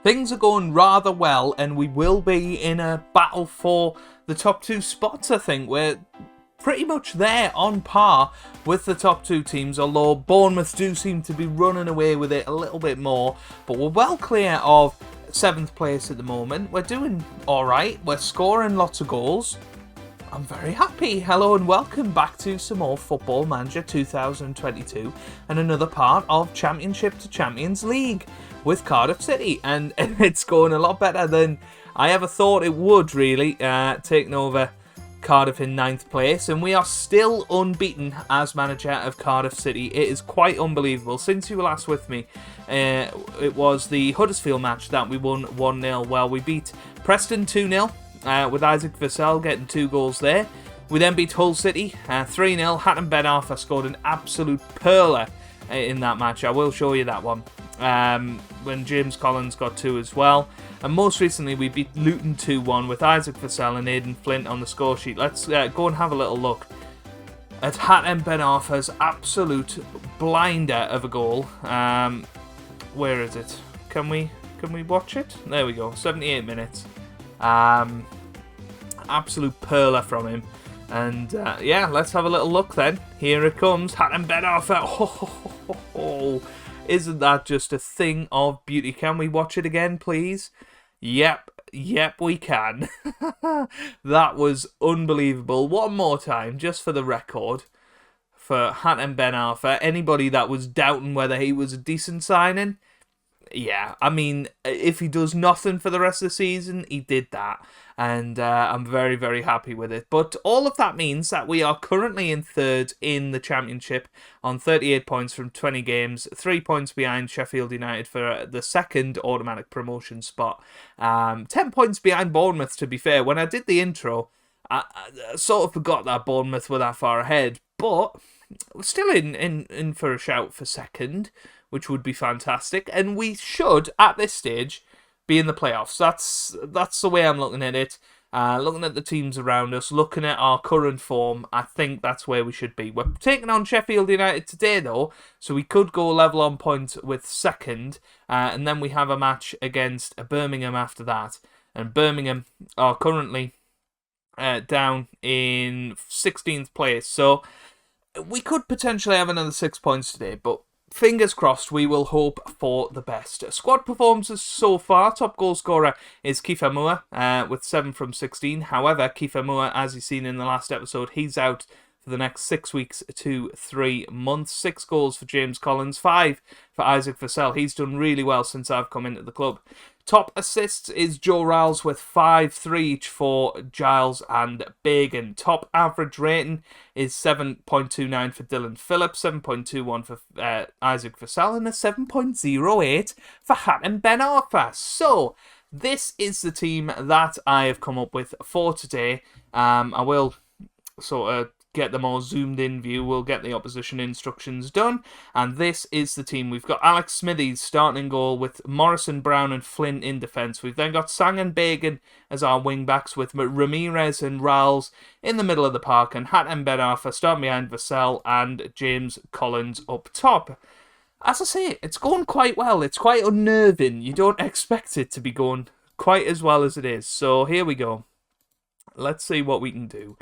things are going rather well, and we will be in a battle for the top 2 spots, I think. We're pretty much there on par with the top 2 teams, although Bournemouth do seem to be running away with it a little bit more. But we're well clear of 7th place at the moment. We're doing alright. We're scoring lots of goals. I'm very happy. Hello and welcome back to some more Football Manager 2022 and another part of Championship to Champions League with Cardiff City. And it's going a lot better than I ever thought it would, really, taking over Cardiff in 9th place. And we are still unbeaten as manager of Cardiff City. It is quite unbelievable. Since you were last with me, it was the Huddersfield match that we won 1-0. Well, we beat Preston 2-0. With Isaac Vassell getting 2 goals there. We then beat Hull City 3-0. Hatton Ben Arfa scored an absolute perler in that match. I will show you that one. When James Collins got 2 as well. And most recently we beat Luton 2-1 with Isaac Vassell and Aidan Flint on the score sheet. Let's go and have a little look at Hatton Ben Arfa's absolute blinder of a goal. Where is it? Can we watch it? There we go. 78 minutes. Absolute perler from him. And yeah, let's have a little look then. Here it comes. Hatton Ben Arfa. Oh, isn't that just a thing of beauty? Can we watch it again, please? Yep, we can. That was unbelievable. One more time, just for the record, for Hatton Ben Arfa. Anybody that was doubting whether he was a decent signing, yeah, I mean, if he does nothing for the rest of the season, he did that. And I'm very, very happy with it. But all of that means that we are currently in 3rd in the Championship on 38 points from 20 games. 3 points behind Sheffield United for the 2nd automatic promotion spot. 10 points behind Bournemouth, to be fair. When I did the intro, I sort of forgot that Bournemouth were that far ahead. But we're still in for a shout for 2nd, which would be fantastic. And we should, at this stage, be in the playoffs. That's the way I'm looking at it. Looking at the teams around us, looking at our current form, I think that's where we should be. We're taking on Sheffield United today, though, so we could go level on points with 2nd, and then we have a match against Birmingham after that. And Birmingham are currently down in 16th place, so we could potentially have another 6 points today, but fingers crossed, we will hope for the best. Squad performances so far. Top goal scorer is Kiefer Moore with 7 from 16. However, Kiefer Moore, as you've seen in the last episode, he's out for the next 6 weeks to 3 months. 6 goals for James Collins, 5 for Isaac Vassell. He's done really well since I've come into the club. Top assists is Joe Riles with 5, 3 each for Giles and Bagan. Top average rating is 7.29 for Dylan Phillips, 7.21 for Isaac Vassell, and a 7.08 for Hatton Ben Arfa. So, this is the team that I have come up with for today. I will sort of get the more zoomed in view. We'll get the opposition instructions done, and this is the team. We've got Alex Smithies starting in goal with Morrison, Brown and Flynn in defence. We've then got Sang and Bagan as our wing backs with Ramirez and Riles in the middle of the park, and Hatton Ben Arfa starting behind Vassell and James Collins up top. As I say, it's going quite well. It's quite unnerving. You don't expect it to be going quite as well as it is. So here we go. Let's see what we can do.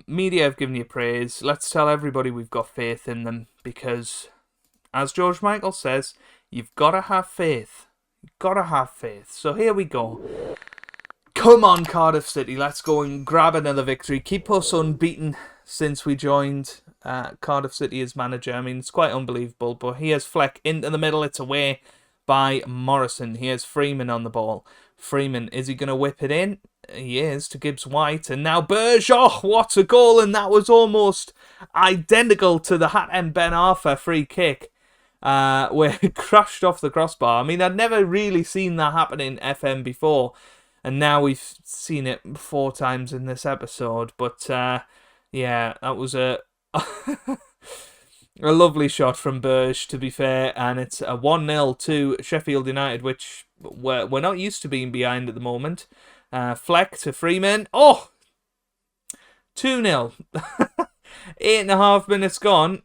Media have given you praise. Let's tell everybody we've got faith in them, because, as George Michael says, you've got to have faith. You've got to have faith. So here we go. Come on, Cardiff City. Let's go and grab another victory. Keep us unbeaten since we joined Cardiff City as manager. I mean, it's quite unbelievable. But here's Fleck into the middle. It's away by Morrison. Here's Freeman on the ball. Freeman, is he going to whip it in? He is, to Gibbs White. And now Burge. Oh, what a goal. And that was almost identical to the Hatton Ben Arfa free kick, where it crashed off the crossbar. I mean, I'd never really seen that happen in FM before, and now we've seen it 4 times in this episode. But yeah, that was a a lovely shot from Burge, to be fair. And it's a 1-0 to Sheffield United, which we're not used to being behind at the moment. Fleck to Freeman. Oh! 2-0. 8.5 minutes gone.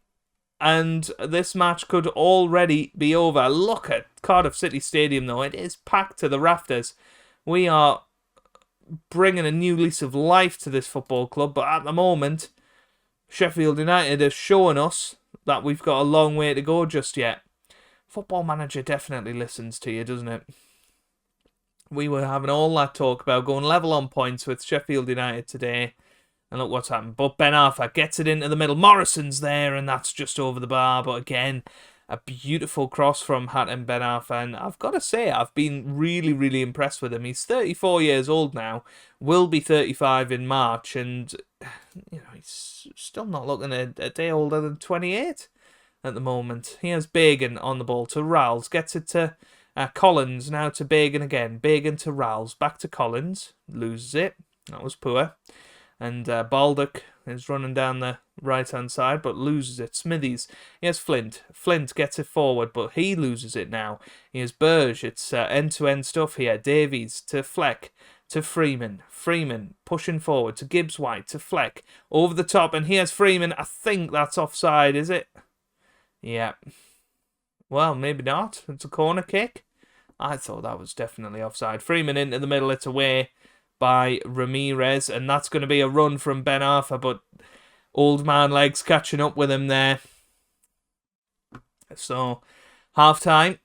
and this match could already be over. Look at Cardiff City Stadium, though. It is packed to the rafters. We are bringing a new lease of life to this football club, but at the moment, Sheffield United has shown us that we've got a long way to go just yet. Football Manager definitely listens to you, doesn't it? We were having all that talk about going level on points with Sheffield United today, and look what's happened. But Ben Arfa gets it into the middle. Morrison's there, and that's just over the bar. But again, a beautiful cross from Hatem Ben Arfa, and I've got to say, I've been really, really impressed with him. He's 34 years old now, will be 35 in March, and he's still not looking a day older than 28 at the moment. He has Bagan on the ball to Rowles, gets it to Collins, now to Bagan again. Bagan to Rowles, back to Collins, loses it. That was poor. And Baldock is running down the right-hand side, but loses it. Smithies, he has Flint. Flint gets it forward, but he loses it now. He has Burge. It's end-to-end stuff here. Davies to Fleck, to Freeman. Freeman pushing forward to Gibbs-White, to Fleck. Over the top, and here's Freeman. I think that's offside, is it? Yeah. Well, maybe not. It's a corner kick. I thought that was definitely offside. Freeman into the middle. It's away by Ramirez, and that's going to be a run from Ben Arfa, but old man legs catching up with him there. So, half-time,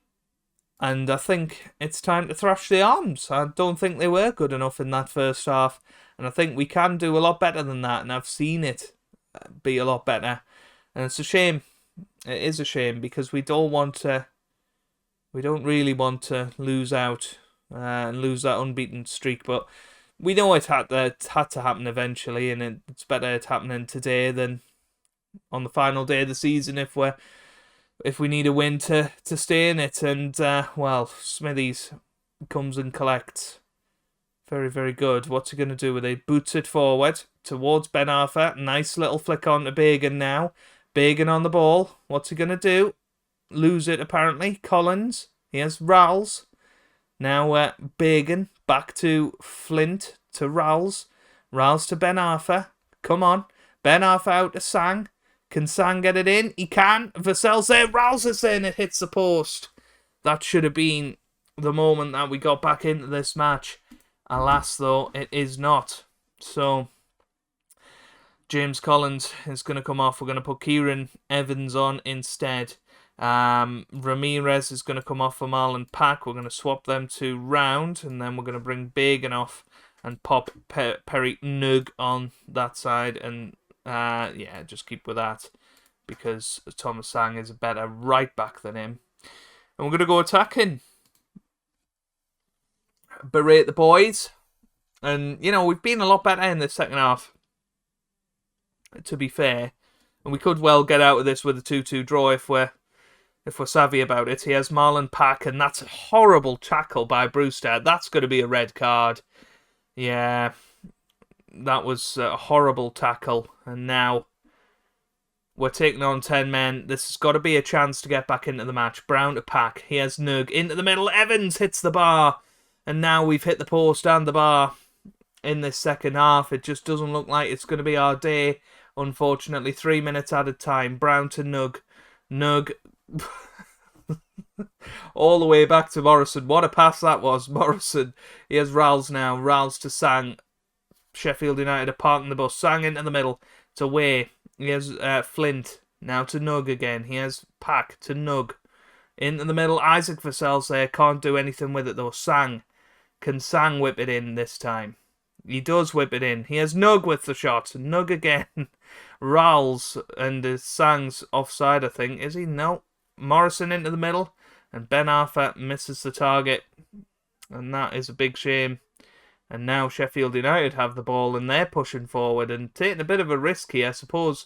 and I think it's time to thrash the arms. I don't think they were good enough in that first half, and I think we can do a lot better than that, and I've seen it be a lot better, and it's a shame. It is a shame, because we don't really want to lose out and lose that unbeaten streak, but we know it had to happen eventually, and it's better it happening today than on the final day of the season if we need a win to stay in it. And Smithies comes and collects. Very, very good. What's he going to do with it? Boots it forward towards Ben Arfa. Nice little flick on to Bagan now. Bagan on the ball. What's he going to do? Lose it apparently. Collins. He has Rowles. Now Bagan back to Flint, to Rowles. Rowles to Ben Arfa. Come on. Ben Arfa out to Sang. Can Sang get it in? He can. Vassell's there. Rowles is there, and it hits the post. That should have been the moment that we got back into this match. Alas, though, it is not. So, James Collins is going to come off. We're going to put Kieran Evans on instead. Ramirez is going to come off for Marlon Pack. We're going to swap them to Round, and then we're going to bring Bagan off and pop Perry Nug on that side, and just keep with that, because Thomas Sang is a better right back than him. And we're going to go attacking. Berate the boys, and we've been a lot better in the second half, to be fair, and we could well get out of this with a 2-2 draw if we're savvy about it. He has Marlon Pack, and that's a horrible tackle by Brewster. That's going to be a red card. Yeah, that was a horrible tackle. And now we're taking on 10 men. This has got to be a chance to get back into the match. Brown to Pack. He has Nug into the middle. Evans hits the bar. And now we've hit the post and the bar in this second half. It just doesn't look like it's going to be our day, unfortunately. 3 minutes added time. Brown to Nug. Nug all the way back to Morrison. What a pass that was. Morrison. He has Rowles now. Rowles to Sang. Sheffield United are parking the bus. Sang into the middle. It's away. He has Flint. Now to Nug again. He has Pack to Nug. Into the middle. Isaac Vassell's there. Can't do anything with it though. Sang. Can Sang whip it in this time? He does whip it in. He has Nug with the shot. Nug again. Rowles, and Sang's offside, I think. Is he? No. Morrison into the middle, and Ben Arfa misses the target, and that is a big shame. And now Sheffield United have the ball, and they're pushing forward and taking a bit of a risk here. I suppose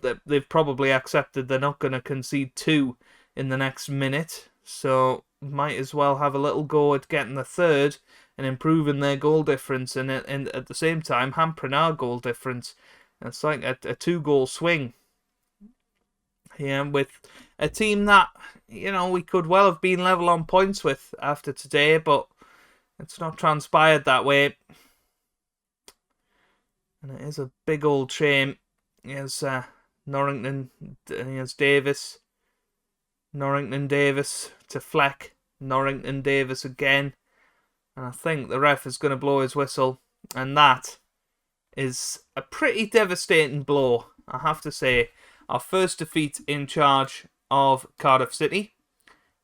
that they've probably accepted they're not going to concede 2 in the next minute, so might as well have a little go at getting the third and improving their goal difference, and at the same time hampering our goal difference. It's like a 2-goal swing. Yeah, with a team that, we could well have been level on points with after today, but it's not transpired that way. And it is a big old shame. Here's Norrington, and he has Davis. Norrington, Davis to Fleck. Norrington, Davis again. And I think the ref is going to blow his whistle. And that is a pretty devastating blow, I have to say. Our first defeat in charge of Cardiff City.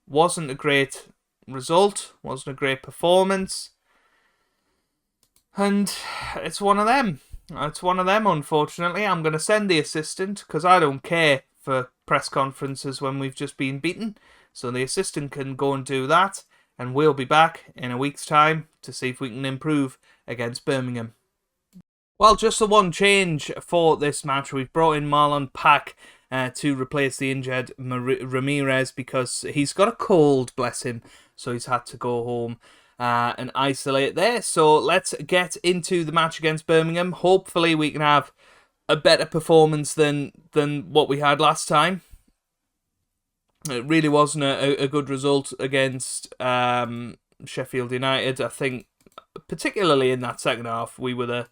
Wasn't a great result. Wasn't a great performance. And it's one of them. It's one of them, unfortunately. I'm going to send the assistant, because I don't care for press conferences when we've just been beaten. So the assistant can go and do that. And we'll be back in a week's time to see if we can improve against Birmingham. Well, just the one change for this match. We've brought in Marlon Pack to replace the injured Ramirez because he's got a cold, bless him. So he's had to go home and isolate there. So let's get into the match against Birmingham. Hopefully we can have a better performance than what we had last time. It really wasn't a good result against Sheffield United. I think, particularly in that second half, we were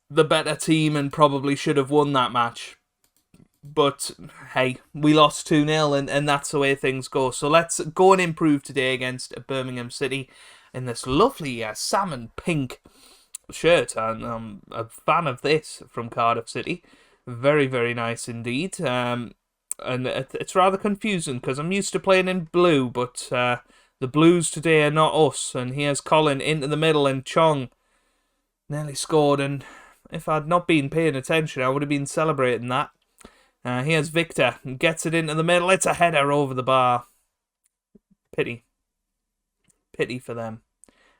the better team and probably should have won that match. But, hey, we lost 2-0 and that's the way things go. So let's go and improve today against Birmingham City in this lovely salmon pink shirt. And I'm a fan of this from Cardiff City. Very, very nice indeed. And it's rather confusing because I'm used to playing in blue, but the Blues today are not us. And here's Colin into the middle and Chong nearly scored. And if I'd not been paying attention, I would have been celebrating that. Here's Victor, gets it into the middle. It's a header over the bar. Pity. Pity for them.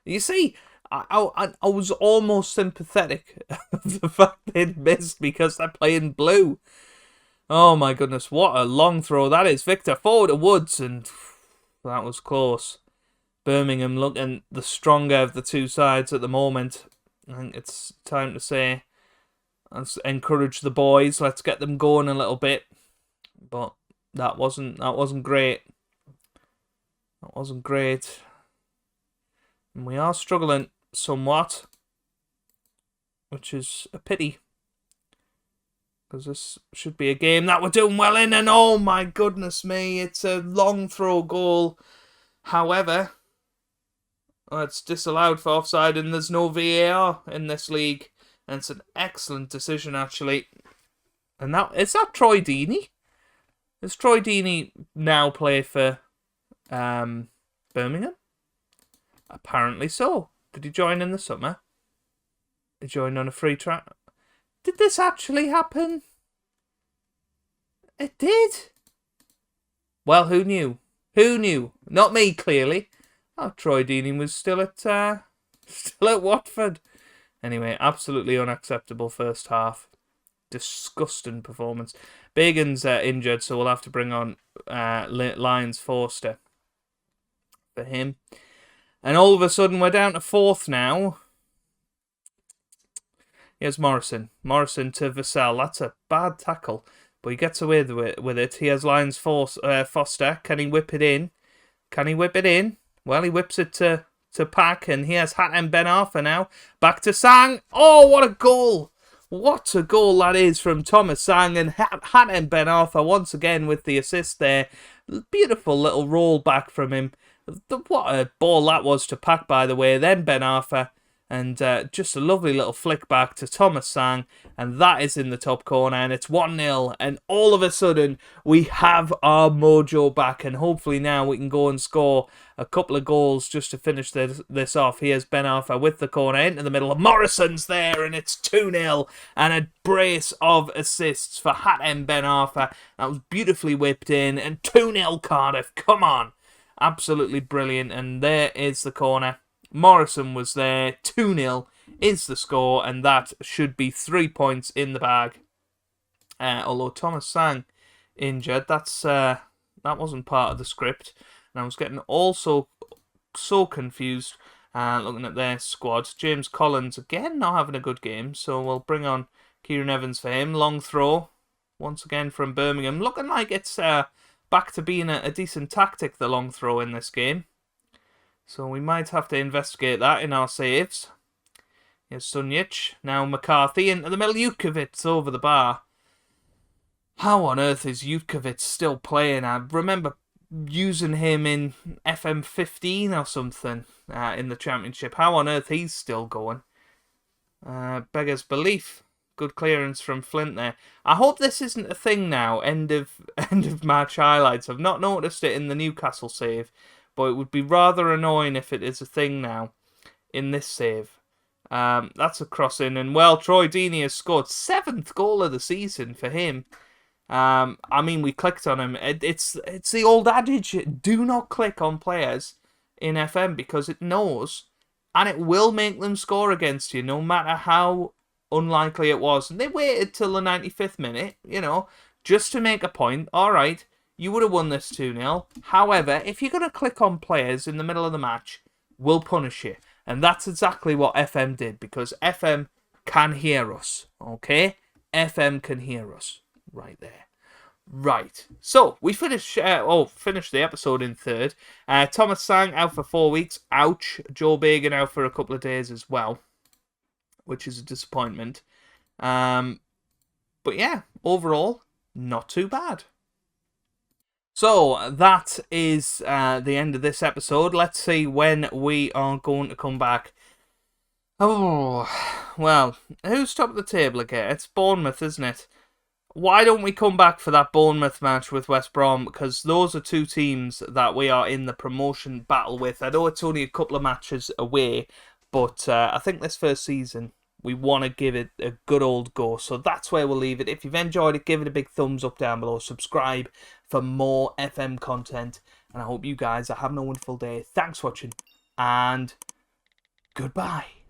You see, I was almost sympathetic of the fact they'd missed because they're playing blue. Oh my goodness, what a long throw that is. Victor forward to Woods, and that was close. Birmingham looking the stronger of the two sides at the moment. I think it's time to say, let's encourage the boys. Let's get them going a little bit. But that wasn't great. That wasn't great. And we are struggling somewhat, which is a pity. Because this should be a game that we're doing well in. And oh my goodness me, it's a long throw goal. However, it's disallowed for offside and there's no VAR in this league. And it's an excellent decision, actually. And is that Troy Deeney? Does Troy Deeney now play for Birmingham? Apparently so. Did he join in the summer? He joined on a free track. Did this actually happen? It did. Well, who knew? Who knew? Not me, clearly. Oh, Troy Deeney was still at Watford. Anyway, absolutely unacceptable first half. Disgusting performance. Bagan's injured, so we'll have to bring on Lyons Forster for him. And all of a sudden, we're down to fourth now. Here's Morrison. Morrison to Vassell. That's a bad tackle, but he gets away with it. He has Lyons Foster. Can he whip it in? Can he whip it in? Well, he whips it to Pack, and he has Hatem Ben Arfa now. Back to Sang. Oh, what a goal! What a goal that is from Thomas Sang, and Hatem Ben Arfa once again with the assist there. Beautiful little roll back from him. What a ball that was to Pack, by the way. Then Ben Arfa, and just a lovely little flick back to Thomas Sang, and that is in the top corner, and it's 1-0, and all of a sudden we have our mojo back, and hopefully now we can go and score a couple of goals just to finish this off. Here's Ben Arfa with the corner into the middle, Morrison's there, and it's 2-0, and a brace of assists for Hatem Ben Arfa. That was beautifully whipped in, and 2-0 Cardiff, come on. Absolutely brilliant, and there is the corner. Morrison was there, 2-0 is the score, and that should be 3 points in the bag. Although Thomas Sang injured, that wasn't part of the script, and I was getting also so confused looking at their squad. James Collins again not having a good game, so we'll bring on Kieran Evans for him. Long throw once again from Birmingham, looking like it's back to being a decent tactic, the long throw in this game. So we might have to investigate that in our saves. Here's Sunjic. Now McCarthy into the middle. Jukovic over the bar. How on earth is Jutkovic still playing? I remember using him in FM15 or something in the Championship. How on earth he's still going? Beggars belief. Good clearance from Flint there. I hope this isn't a thing now. End of match highlights. I've not noticed it in the Newcastle save, but it would be rather annoying if it is a thing now in this save. That's a crossing, and well, Troy Deeney has scored 7th goal of the season for him. I mean, we clicked on him. It's the old adage: do not click on players in FM because it knows, and it will make them score against you, no matter how unlikely it was. And they waited till the 95th minute, just to make a point. All right, you would have won this 2-0. However, if you're going to click on players in the middle of the match, we'll punish you. And that's exactly what FM did, because FM can hear us, okay? FM can hear us right there. Right, so we finished the episode in third. Thomas Sang out for 4 weeks. Ouch. Joe Bagan out for a couple of days as well, which is a disappointment. But yeah, overall, not too bad. So that is the end of this episode. Let's see when we are going to come back. Oh, well, who's top of the table again? It's Bournemouth, isn't it? Why don't we come back for that Bournemouth match with West Brom? Because those are two teams that we are in the promotion battle with. I know it's only a couple of matches away, but I think this first season, we want to give it a good old go. So that's where we'll leave it. If you've enjoyed it, give it a big thumbs up down below. Subscribe for more FM content. And I hope you guys are having a wonderful day. Thanks for watching. And goodbye.